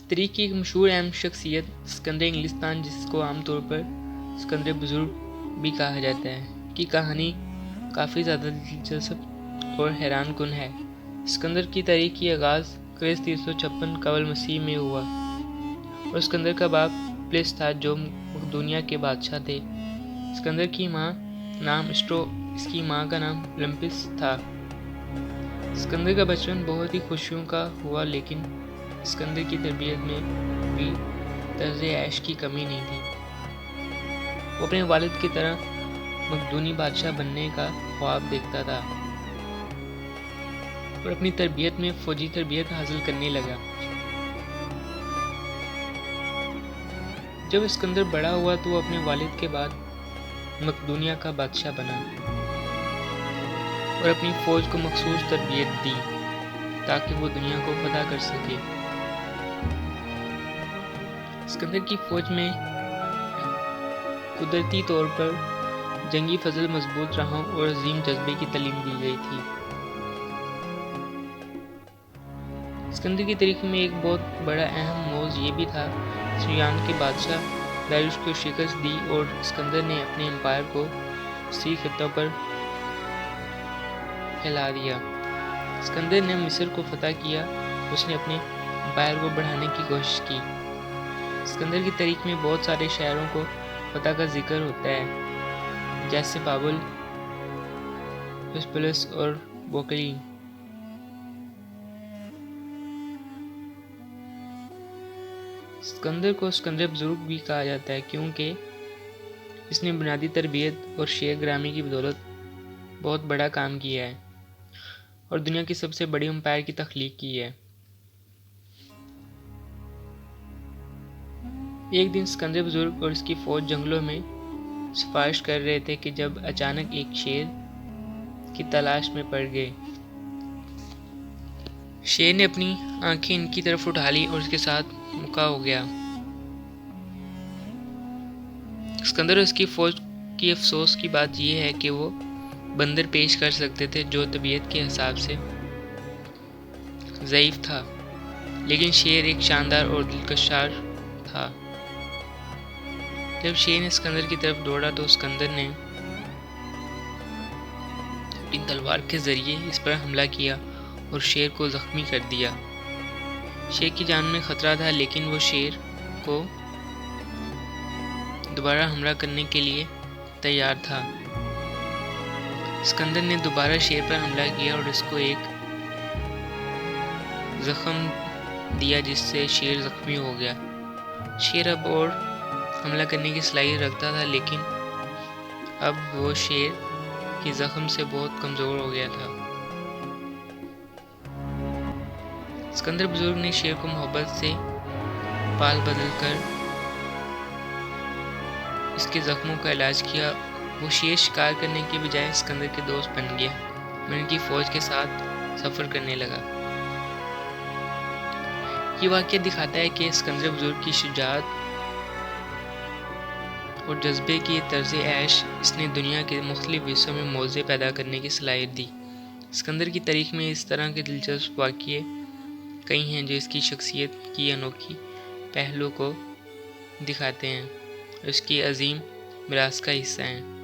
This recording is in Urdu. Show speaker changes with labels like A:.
A: تاریخ کی ایک مشہور اہم شخصیت اسکندر انگلستان، جس کو عام طور پر اسکندر بزرگ بھی کہا جاتا ہے، کی کہانی کافی زیادہ دلچسپ اور حیران کن ہے۔ اسکندر کی تاریخ کی آغاز کرس 356 قبل مسیح میں ہوا، اور اسکندر کا باپ پلس تھا جو مقدونیہ کے بادشاہ تھے۔ اسکندر کی ماں نام اسٹرو، اس کی ماں کا نام اولمپس تھا۔ اسکندر کا بچپن بہت ہی خوشیوں کا ہوا، لیکن اسکندر کی تربیت میں بھی طرز عیش کی کمی نہیں تھی۔ وہ اپنے والد کی طرح مقدونی بادشاہ بننے کا خواب دیکھتا تھا اور اپنی تربیت میں فوجی تربیت حاصل کرنے لگا۔ جب اسکندر بڑا ہوا تو وہ اپنے والد کے بعد مقدونیہ کا بادشاہ بنا اور اپنی فوج کو مخصوص تربیت دی تاکہ وہ دنیا کو فتح کر سکے۔ اسکندر کی فوج میں قدرتی طور پر جنگی فضل مضبوط رہا اور عظیم جذبے کی تعلیم دی گئی تھی۔ اسکندر کی تاریخ میں ایک بہت بڑا اہم موضوع یہ بھی تھا کہ یونان کے بادشاہ داریوش کو شکست دی اور اسکندر نے اپنے امپائر کو وسیع خطوں پر پھیلا دیا۔ اسکندر نے مصر کو فتح کیا، اس نے اپنے امپائر کو بڑھانے کی کوشش کی۔ اسکندر کی تاریخ میں بہت سارے شہروں کو فتح کا ذکر ہوتا ہے، جیسے بابل، ہسپلس اور بوکلین۔ اسکندر کو اسکندر بزرگ بھی کہا جاتا ہے کیونکہ اس نے بنیادی تربیت اور شعر گرامی کی بدولت بہت بڑا کام کیا ہے اور دنیا کی سب سے بڑی امپائر کی تخلیق کی ہے۔ ایک دن اسکندر بزرگ اور اس کی فوج جنگلوں میں سفارش کر رہے تھے کہ جب اچانک ایک شیر کی تلاش میں پڑ گئے۔ شیر نے اپنی آنکھیں ان کی طرف اٹھا لی اور اس کے ساتھ مکا ہو گیا۔ اسکندر اور اس کی فوج کی افسوس کی بات یہ ہے کہ وہ بندر پیش کر سکتے تھے جو طبیعت کے حساب سے ضعیف تھا، لیکن شیر ایک شاندار اور دلکش شکار تھا۔ جب شیر نے اسکندر کی طرف دوڑا تو اسکندر نے اپنی تلوار کے ذریعے اس پر حملہ کیا اور شیر کو زخمی کر دیا۔ شیر کی جان میں خطرہ تھا، لیکن وہ شیر کو دوبارہ حملہ کرنے کے لیے تیار تھا۔ اسکندر نے دوبارہ شیر پر حملہ کیا اور اس کو ایک زخم دیا جس سے شیر زخمی ہو گیا۔ شیر اب اور حملہ کرنے کی صلاحیت رکھتا تھا، لیکن اب وہ شیر کی زخم سے بہت کمزور ہو گیا تھا۔ اسکندر بزرگ نے شیر کو محبت سے پال بدل کر اس کے زخموں کا علاج کیا۔ وہ شیر شکار کرنے کے بجائے اسکندر کے دوست بن گیا اور ان کی فوج کے ساتھ سفر کرنے لگا۔ یہ واقعہ دکھاتا ہے کہ اسکندر بزرگ کی شجاعت اور جذبے کی طرز عیش اس نے دنیا کے مختلف حصوں میں معجزے پیدا کرنے کی صلاحیت دی۔ اسکندر کی تاریخ میں اس طرح کے دلچسپ واقعے کئی ہیں جو اس کی شخصیت کی انوکھی پہلو کو دکھاتے ہیں اور اس کی عظیم میراث کا حصہ ہیں۔